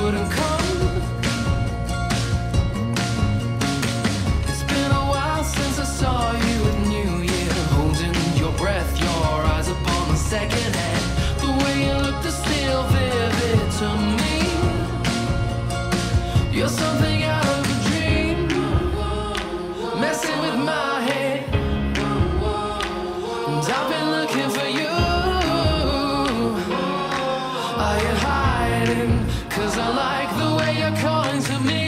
wouldn't come. It's been a while since I saw you at New Year, holding your breath, your eyes upon the second hand. The way you looked is still vivid to me. You're something out of a dream, messing with my head. And I've been looking for you. Are you hiding? 'Cause I like the way you're calling to me.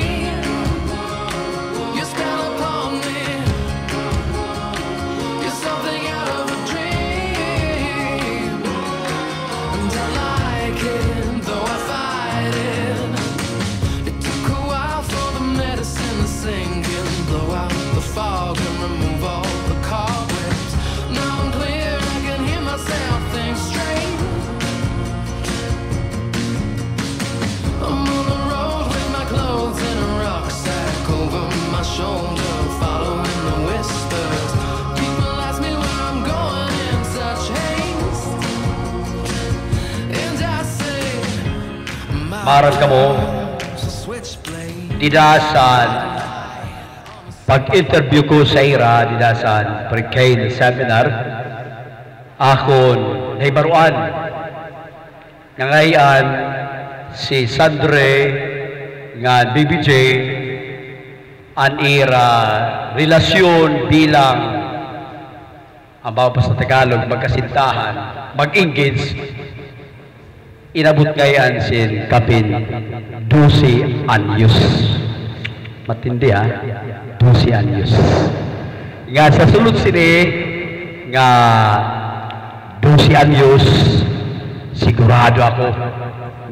You spell upon me. You're something out of a dream. And I like it, though I fight it. It took a while for the medicine to sink in, blow out the fog and remove all the cobwebs. Now I'm clear, I can hear myself think straight. I'm on the road with my clothes in a rucksack over my shoulder, following the whispers. People ask me where I'm going in such haste, and I say, Maras ka mo, didasan, pag-interview ko sa ira, didasan, pre-K seminar, akon, naibaruan, nangayan, si Sandre, nga BBJ, an ira, relasyon bilang, ang bawang sa Tagalog, magkasintahan, mag-engage, inabot ngayon si Kapin 12 anyos. Matindi ha? 12 anyos. Nga sa sulod sini, nga 12 anyos, sigurado ako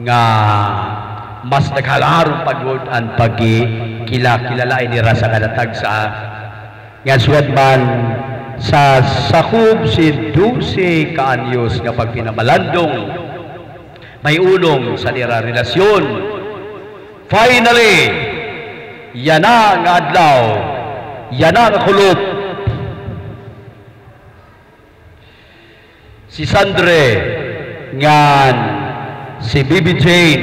nga mas naghalarong pagod ang pagkilalain ni Rasa Kadatag sa nga suwad man sa sakub si 12 kaanyos nga pagpinamalandong may ulong sa nira relasyon. Finally, yan na nga adlaw, yan na nga kulop. Si Sandre, ngan si Bibi Jane,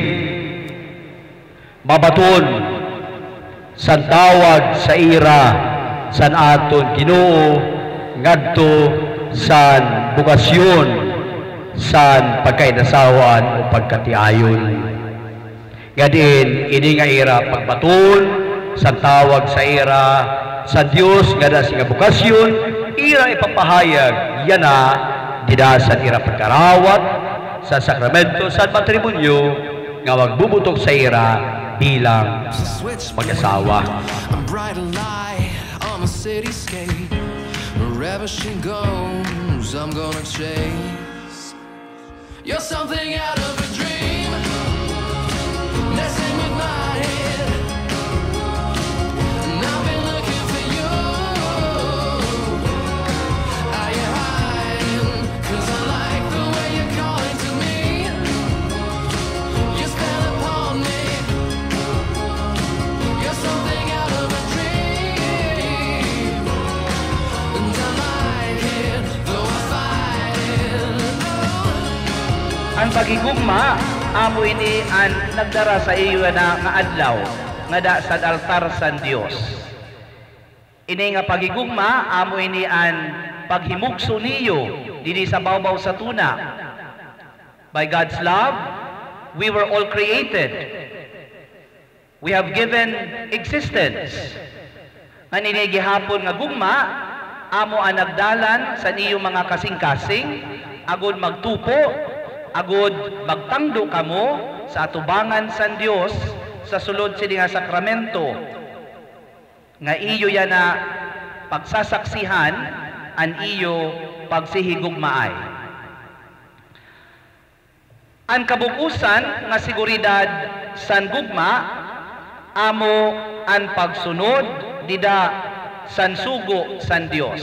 mabaton, san tawag sa ira, san aton Ginoo, ngadto, san bukasyon, san pagkainasawan o pagkatiayon. Nga din, ini nga ira pagbaton, sa tawag sa ira, sa Diyos, nga na nga bukasyon, ira ipapahayag, yan na, didasan ira pagkarawat, sa sakramento, sa matrimonyo, nga magbubutok sa ira, bilang mag-asawa. Wherever she goes, I'm gonna chase. You're something out of a dream, messing with my head. And I've been looking for you. Are you hiding? 'Cause I like the way you're calling to me. You spell upon me. You're something out of a dream. And I like it, though I fight it. Ang pagigugma, amo ini ang nagdara sa iyo na nga adlaw, nga da sa altar sa Dios. Ini nga pagigugma, amo ini ang paghimugso niyo dili sa bawbaw sa tuna. By God's love, we were all created. We have given existence. Nga nini gihapon nga gugma, amo ang nagdalan sa niyo mga kasing-kasing, agud magtupo, agud magtangdo kamo sa atubangan sa Dios sa sulod sini nga sakramento nga iyo yan na pagsasaksihan an iyo pagsihigugmaay. Ang kabukusan nga seguridad san gugma amo ang pagsunod dida san sugo san Dios.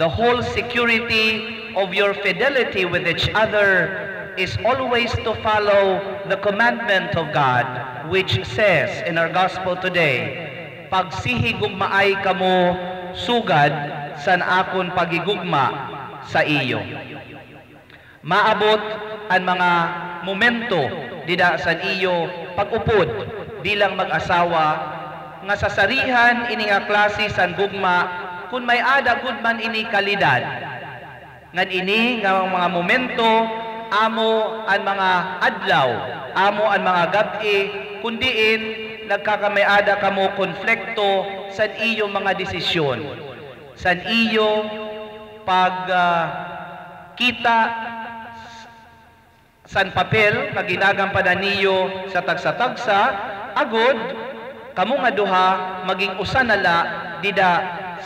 The whole security of your fidelity with each other is always to follow the commandment of God, which says in our gospel today, pagsihigugmaay kamo sugad san akon pagigugma sa iyo. Maabot ang mga momento dida sa iyo pag-upod bilang mag-asawa nga sa sarihan ini nga klase san gugma kun may ada gud man ini kalidad ngan ini nga mga momento amo ang mga adlaw amo ang mga gabi kundiin nagkakamayada kamo konflikto sa iyo mga desisyon sa iyo pag kita san papel nga ginagampanan niyo sa tagsa-tagsa agod kamo nga duha maging usa na la dida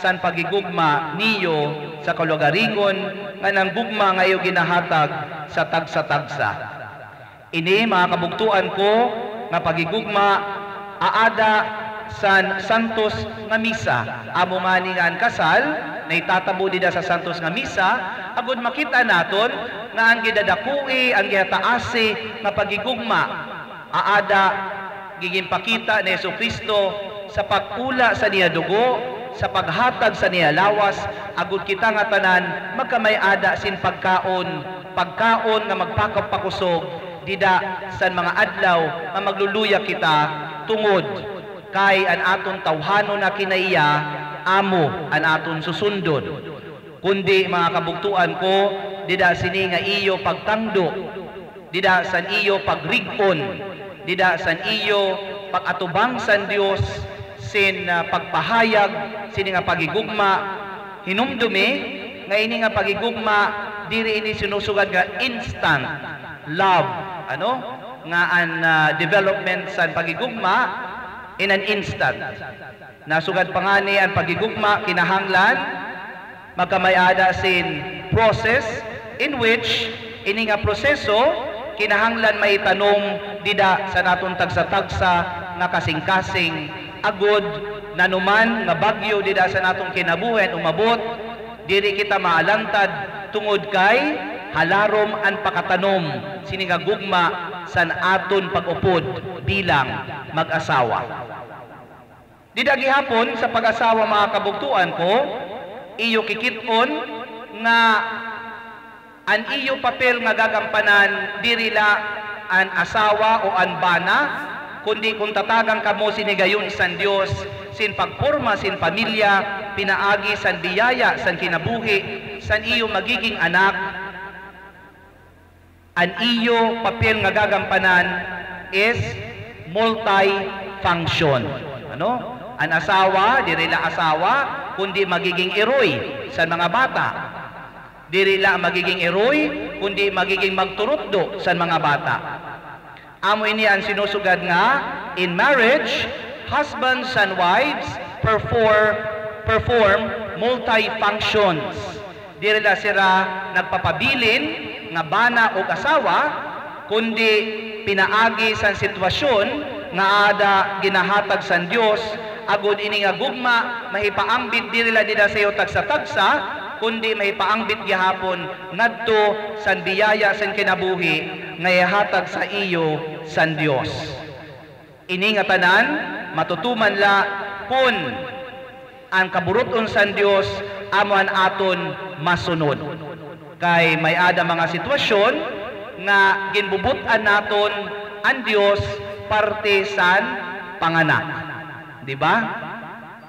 san pagigugma niyo sa kalugaringon nga nang gugma nga iyo ginahatag sa tagsa-tagsa. Ini mga kabugtuan ko nga pagigugma aada san santos nga misa. Amo nga ni nga ang kasal na itatabo dida sa santos nga misa agud makita naton nga ang gidadakui ang gihataasi nga pagigugma aada giginpakita ni Jesucristo sa pag-ula sa niya dugo, sa paghatag sa niya lawas, agud kita nga tanan magkamay-ada sin pagkaon nga magpakapakusog dida sa mga adlaw nga magluluya kita tungod kay an aton tawhanon na kinaiya amo an aton susundon. Kundi mga kabugtuan ko dida sini nga iyo pagtangdo, dida san iyo pagrig-on, dida san iyo pag-atubang san Dios sin pagpahayag sini nga pagigugma hinumdumi nga ini nga pagigugma diri ini sinusugad nga instant love nga an development san pagigugma in an instant nasugad pangani ang pagigugma kinahanglan magkamayada sin process in which ini nga proseso kinahanglan may tanong dida sa naton tagsa-tagsa nga kasing-kasing agod nanuman nga bagyo dida sa natong kinabuhi umabot diri kita maalantad tungod kay halarom an pakatanom sini nga gugma san aton pag-upod bilang mag-asawa. Dida gihapon sa pag-asawa mga kabugtuan ko iyo kikiton nga an iyo papel nga gagampanan diri la an asawa o an bana kundi kung tatagang kamo sinigayon san Dios sin pagporma sin pamilya pinaagi san biyaya san kinabuhi san iyo magiging anak an iyo papel nga gagampanan is multi-function. An asawa diri la asawa kundi magiging eroy sa mga bata. Diri la magiging eroy kundi magiging magturutdo sa mga bata. Amo ini ang sinusugad nga in marriage husbands and wives perform multi-functions. Diri la sila nagpapabilin nga bana o asawa kundi pinaagi sa sitwasyon nga ada ginahatag san Dios agud ini nga gugma mahipaambit diri la dida sayo tagsa-tagsa kundi mahipaambit gihapon ngadto san biyaya san kinabuhi nga ihatag sa iyo san Dios. Ini nga tanan matutuman la kun ang kaburuton san Dios amo an aton masunod. Kay may ada mga sitwasyon nga ginbubutan naton ang Dios parte san panganak. Di ba?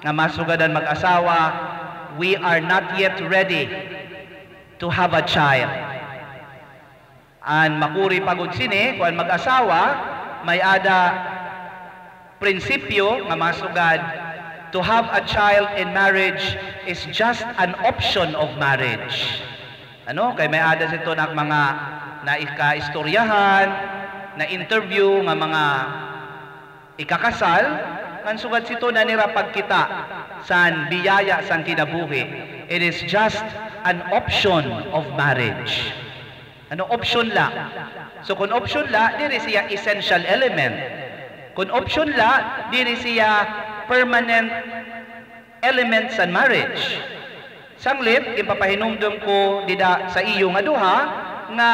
Nga masugadan mag-asawa, we are not yet ready to have a child. An makuri pagod sini kung mag-asawa may ada prinsipyo nga masugad to have a child in marriage is just an option of marriage. Kay may ada sito na mga naika-istoryahan, na interview nga mga ikakasal, ang sugad sito na nirapag kita san biyaya san kinabuhi. It is just an option of marriage. Option la. So kung option la, diri siya essential element. Kung option la, diri siya permanent element sa marriage. Sanglit, ipapahinumdum ko dida sa iyo nga duha, nga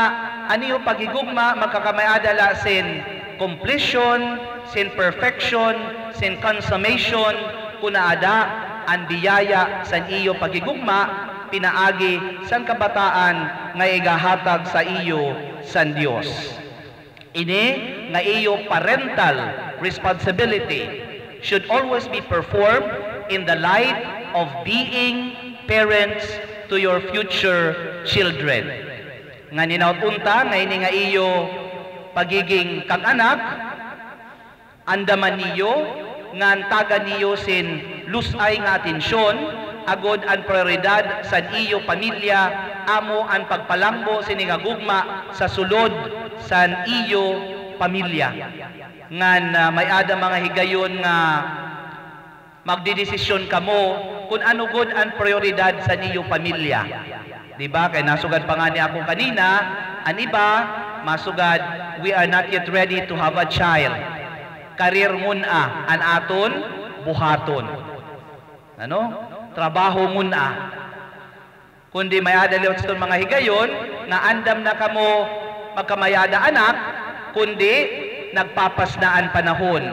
aniyo pagigugma magkakamayadala sin completion, sin perfection, sin consummation, kuna ada ang biyaya sa iyo pagigugma, pinaagi sang kabataan nga igahatag sa iyo san Dios. Ini nga iyo parental responsibility should always be performed in the light of being parents to your future children. Nga ninaunta, nga ini nga iyo pagiging kang anak, andaman niyo, nga antaga niyo sin lusay nga atensyon, agod ang prioridad sa iyo pamilya, amo ang pagpalambo siningagugma sa sulod sa iyo pamilya. Ngan may ada mga higayon nga magdidesisyon kamo kung ano gud ang prioridad sa iyo pamilya. Diba? Kaya nasugad pa nga ni ako kanina, ang iba, masugad, we are not yet ready to have a child. Karir muna, ang aton, buhaton. Ano? Trabaho muna. Kundi may adaliw sa mga higayon, na andam na kamo magkamayada anak, kundi nagpapasnaan panahon.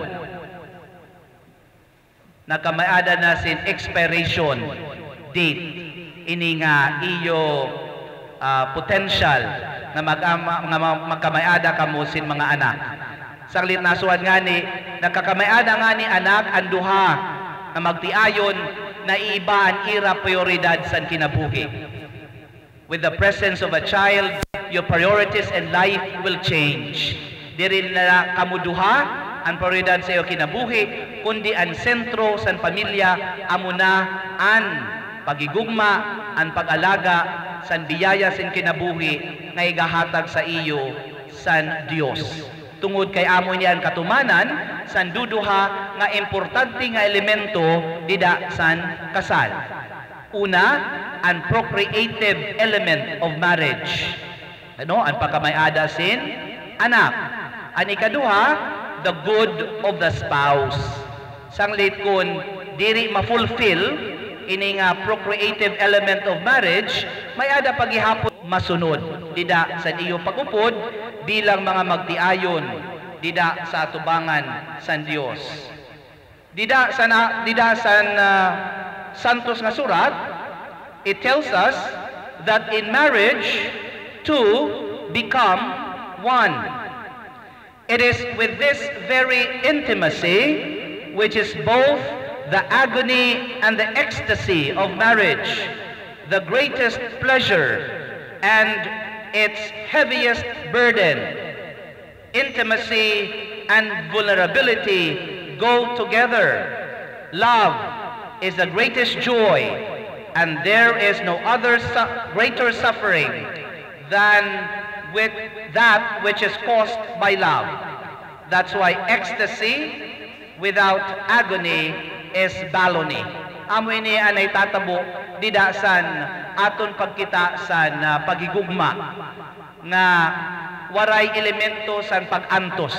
Nagkamayada na sin expiration date. Ini nga iyo potential na magkamayada kamo sin mga anak. Saglit nasuan nga ni, nagkakamayada nga ni anak ang duha na magtiayon na iiba ang ira prioridad sa kinabuhi. With the presence of a child, your priorities in life will change. Diri na kamuduha ang prioridad sa iyo kinabuhi, kundi ang sentro sa pamilya, amo na ang pagigugma, ang pag-alaga, san biyaya sin kinabuhi, nga igahatag sa iyo san Dios. Tungod kay amo niya ang katumanan, san duduha nga importante nga elemento dida san kasal. Una, ang procreative element of marriage. Ano? Ang pagkamayada sin anak. Ang ikaduha, the good of the spouse. Sanglit kun diri ma-fulfill ini nga procreative element of marriage, may ada paghihapon masunod dida sa iyo pagupod bilang mga magtiayon dida sa atubangan sa Dios. Dida sa santos nga surat, it tells us that in marriage two become one. It is with this very intimacy, which is both the agony and the ecstasy of marriage, the greatest pleasure and its heaviest burden. Intimacy and vulnerability go together. Love is the greatest joy, and there is no other greater suffering than with that which is caused by love. That's why ecstasy without agony is balony. Amo ini anay tatabo didasan aton pagkita san pagigugma nga waray elemento san pag-antos,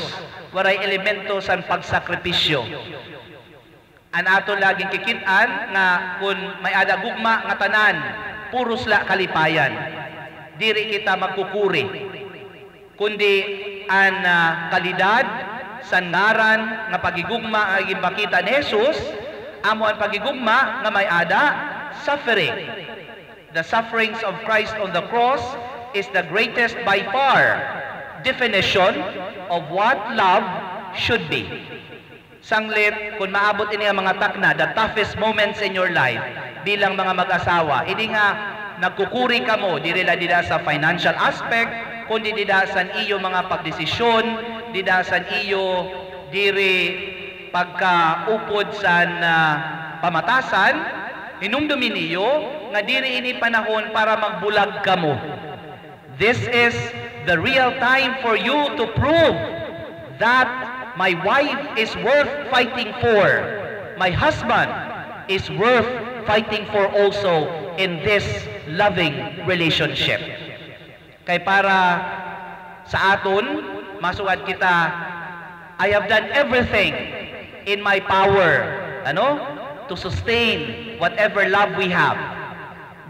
waray elemento san pagsakripisyo. An aton laging kikitaan nga kun may ada gugma nga tanan puros la kalipayan. Diri kita magkukuri. Kundi an kalidad san ngaran nga pagigugma ang ipakita ni Jesus, amo ang pagigugma nga may ada suffering. The sufferings of Christ on the cross is the greatest by far definition of what love should be. Sanglit, kung maabot ini ang mga takna, the toughest moments in your life bilang mga mag-asawa, hindi nga nagkukuri ka mo, di rin sa financial aspect, kundi dida sa iyo mga pagdesisyon, dida sa iyo diri pagkaupod sa pamatasan, hinumdumin niyo nga diri ini panahon para magbulag kamo. This is the real time for you to prove that my wife is worth fighting for. My husband is worth fighting for also in this loving relationship. Kay para sa aton, masukat kita, I have done everything in my power, to sustain whatever love we have.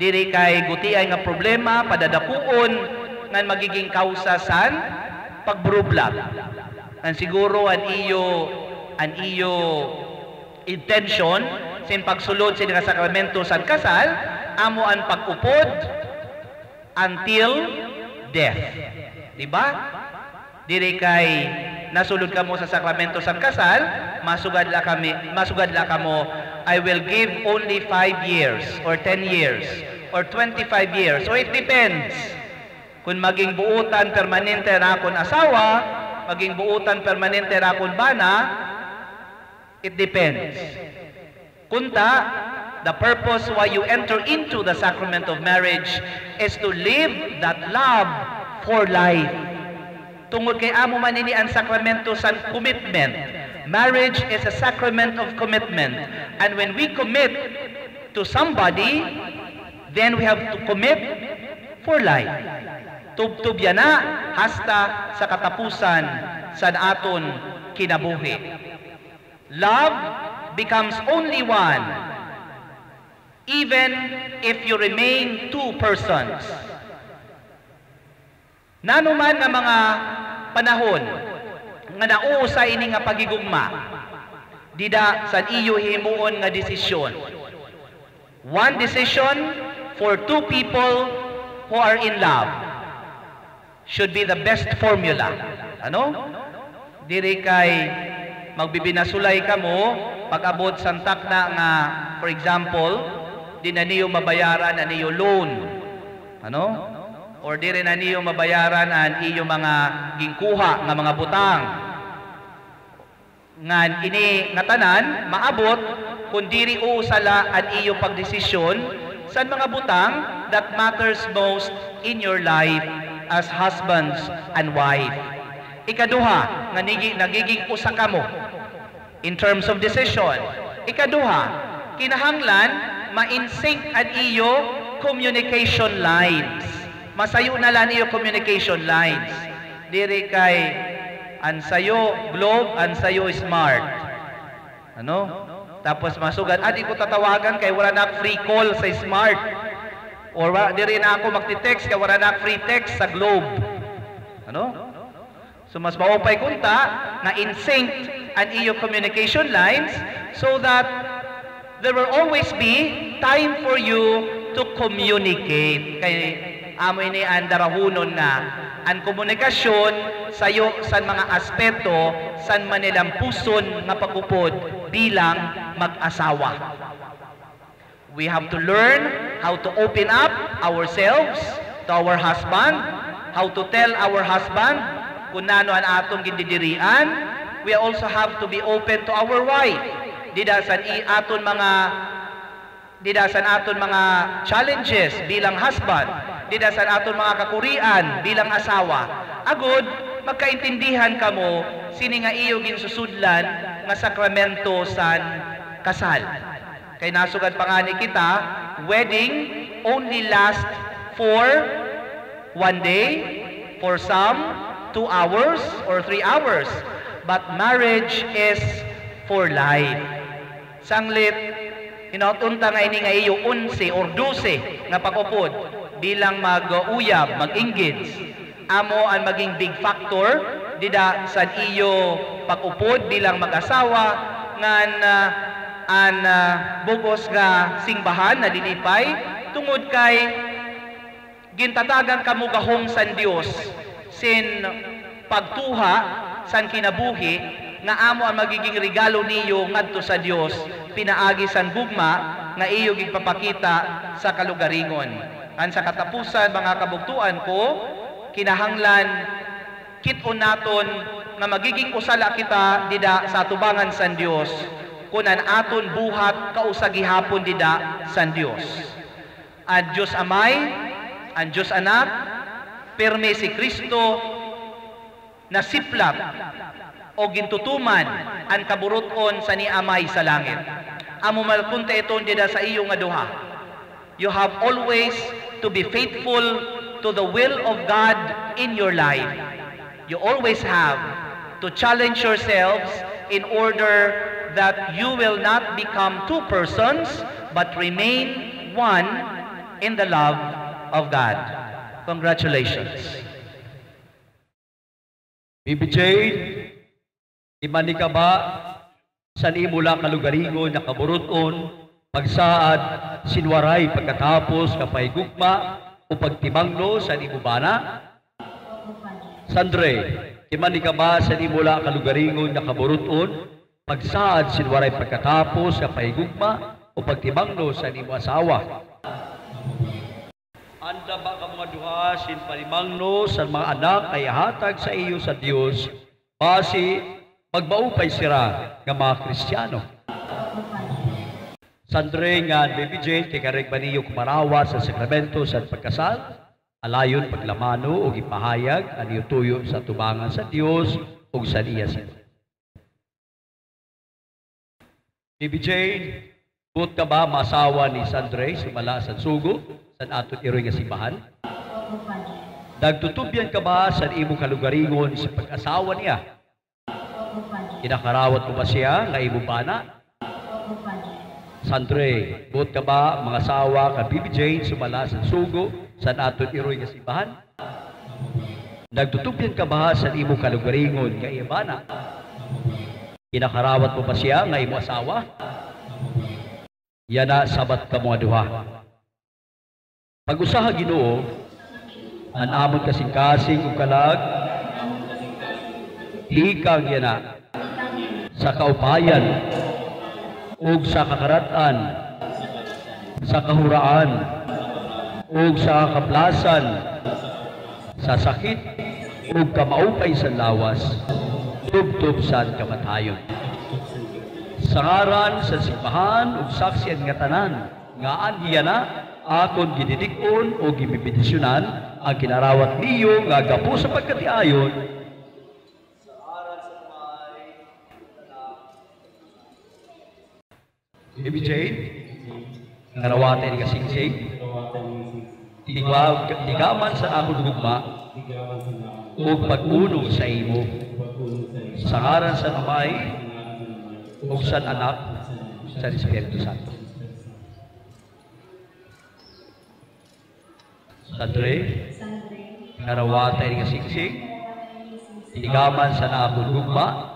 Diri kay gutiay nga problema, padadakuon, nga magiging kausasan, pagbrublag. Ang siguro ang iyo intention, sin pagsulod sa nga sakramento sa kasal, amo ang pag-upod until death. Diba? Diri kay nasulod kamo sa sakramento sang kasal, masugadla kamo, I will give only 5 years or 10 years or 25 years. So it depends. Kung maging buutan permanente na akong asawa, maging buutan permanente na akong bana, it depends. Kunta, the purpose why you enter into the sacrament of marriage is to live that love for life. Tungod kay amo man ini ang sakramento sa commitment. Marriage is a sacrament of commitment. And when we commit to somebody, then we have to commit for life. Tubtubya na hasta sa katapusan sa aton kinabuhi. Love becomes only one, even if you remain 2 persons. Nanuman nga mga panahon nga nauusa ini nga pagigugma, dida sa iyo himuon nga desisyon. One decision for 2 people who are in love should be the best formula. Ano? Diri kay magbibinasulay kamo pag-abot santak na nga, for example, di na niyo mabayaran ang iyo loan. Ano? Or di rin na niyo mabayaran ang iyo mga gingkuha nga mga butang. Ngan ini nga tanan maabot kung diri usala ang iyo pagdesisyon sa mga butang that matters most in your life as husbands and wife. Ikaduha, nga nagiging usa kamo in terms of decision. Ikaduha, kinahanglan ma-in-sync ang iyo communication lines. Masayo na lang iyo communication lines. Diri kay an sayo globe, an sayo smart. Ano? Tapos masugat, di ko tatawagan kay wala na free call sa smart. Or diri na ako magti-text kay wala na free text sa globe. Ano? So mas maupay kunta na in-sync ang iyo communication lines so that there will always be time for you to communicate. Kay amo ini ang darahunon nga ang komunikasyon sayo sa mga aspeto san manilang puson nga pagupod bilang mag-asawa. We have to learn how to open up ourselves to our husband, how to tell our husband kung nano ang atong gindidirian. We also have to be open to our wife. Didasan aton mga challenges bilang husband, didasan aton mga kakurian bilang asawa. Agud magkaintindihan kamo sini nga iyo ginsusudlan nga sakramento san kasal. Kay nasugad pangani kita, wedding only lasts for 1 day, for some 2 hours or 3 hours, but marriage is for life. Sanglit inautunta nga ini nga iyo 11 or 12 nga pag-upod bilang mag-uyab, mag-engage. Amo ang maging big factor dida sa iyo pag-upod bilang mag-asawa ngan bugos nga singbahan na dilipay tungod kay gintatagan kamo gahom san Dios sin pagtuha san kinabuhi nga amo ang magiging regalo niyo ngadto sa Dios pinaagi san gugma nga iyo gigpapakita sa kalugaringon. An sa katapusan mga kabugtuan ko, kinahanglan kit-on naton nga magiging usala kita dida sa atubangan san Dios kunan aton buhat kausagihapon dida san Dios. Ang Diyos Amay, ang Diyos Anak, perme si Kristo na siplap o gintutuman ang kaburuton sa ni Amay sa langit. Amo malpunta iton dida sa iyo nga duha. You have always to be faithful to the will of God in your life. You always have to challenge yourselves in order that you will not become 2 persons but remain one in the love of God. Congratulations. Bibi Jane, imani ka ba sa imula kalugarigon na kaburuton, pagsaad, sinwaray pagkatapos kapay gugma o pagtimangno sa imubana? Sandre, Kimani ka ba sa imula kalugaringon nga kaburuton, pagsaad sinwaray pagkatapos sa pahigugma o pagtibangno sa imo asawa. Anda ba ka mga duha sin palimangno sa mga anak ay hatag sa iyo sa Dios base magbaupay sira nga mga Kristiyano. Sandre nga Baby Jane kay kareg baniyo kumarawa sa sakramento sa pagkasal. Alayon paglamano o ipahayag aniyo tuyo sa tubangan sa Dios o sa iya sila. Baby Jane, buot ka ba masawa ni Sandre sumala sa sugo sa aton iroy nga simbahan? Nagtutubyan ka ba sa imo kalugaringon sa pag-asawa niya? Kinakarawat mo ba siya nga imo bana? Sandre, buot ka ba mga asawa ka Baby Jane sumala sa sugo sa aton iroy nga simbahan? Nagtutubyan ka ba sa imo kalugaringon nga iyabana? Kinakarawat mo ba siya nga imo asawa? Yana sabat ka mga duha. Pag-usaha Ginoo, anamon kasing-kasing ug kalag, hikang yana sa kaupayan ug sa kakaratan, sa kahuraan, ug sa kaplasan, sa sakit, ug kamaupay sa lawas, tubtob sa kamatayon. Sa ngaran sa simbahan ug saksiyan nga tanan, nga anhiya na, akon gididikon o gimibidisyonan ang kinarawat niyo nga gapo sa pagkatiayon. Sa ngaran sa may Baby Jane, narawatan ka singsing, tigaman sa akong gugma, ug pag-uno sa imo. Sa ngaran sa Amay, ug sa Anak, sa Espiritu Santo. Sandre, narawatan ka singsing, tigaman sa akong gugma,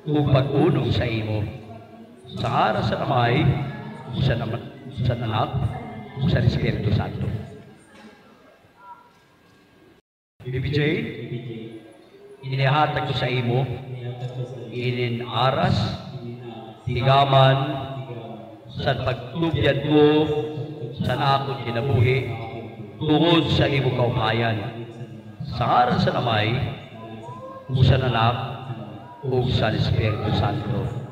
ug pag-uno sa imo. Sa ngaran sa Amay, sa Anak, sa Espiritu Santo. Baby Jane, inihatag ko sa imo, inin aras, tigaman, sa pagtubyan ko, sa akong kinabuhi, tungod sa imo kaupayan. Sa ngaran sa Amay, ug sa Anak, ug sa Espiritu Santo.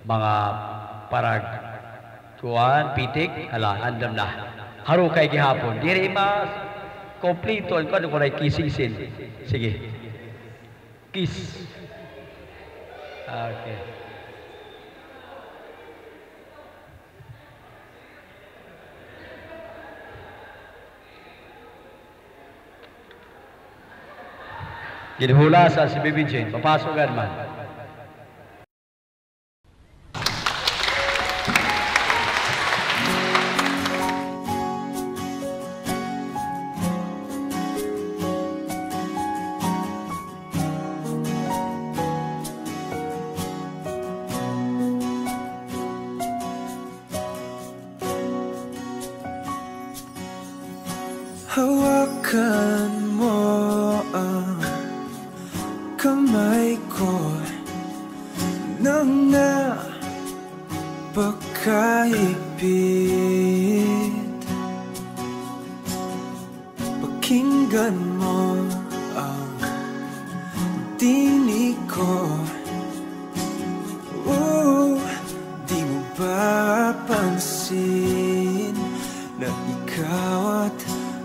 Mga parag kuan pitik ala andam na haro kay gihapon diri ma kompleto ang kuan ko ray kissing. Sige, kiss. Okay. Ginhula sa si Baby Jane, papasogan man. Hawakan mo ang kamay ko nang napakahigpit. Pakinggan mo ang tinig ko. Di mo ba pansin na ikaw at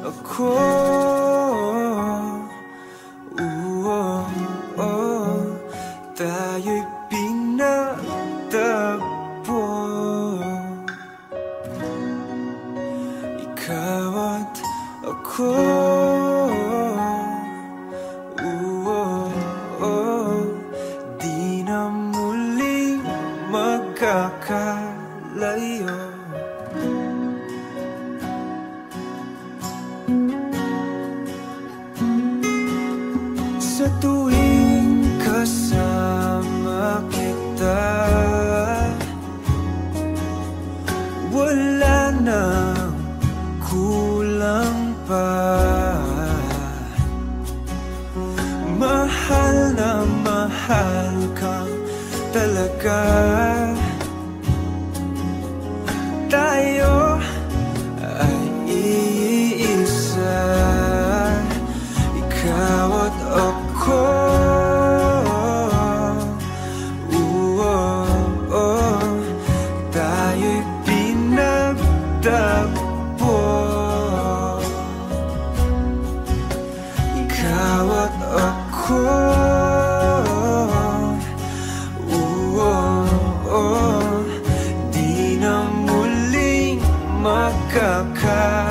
ako? Tayo'y pinagtagpo. Ikaw at ako. Di na muling magkakalayo. Sa tuwing kasama kita, wala nang kulang pa. ka. Tayo ay iisa, ikaw at ako. Tayo'y pinagtagpo, ikaw at ako. Di na muling makaka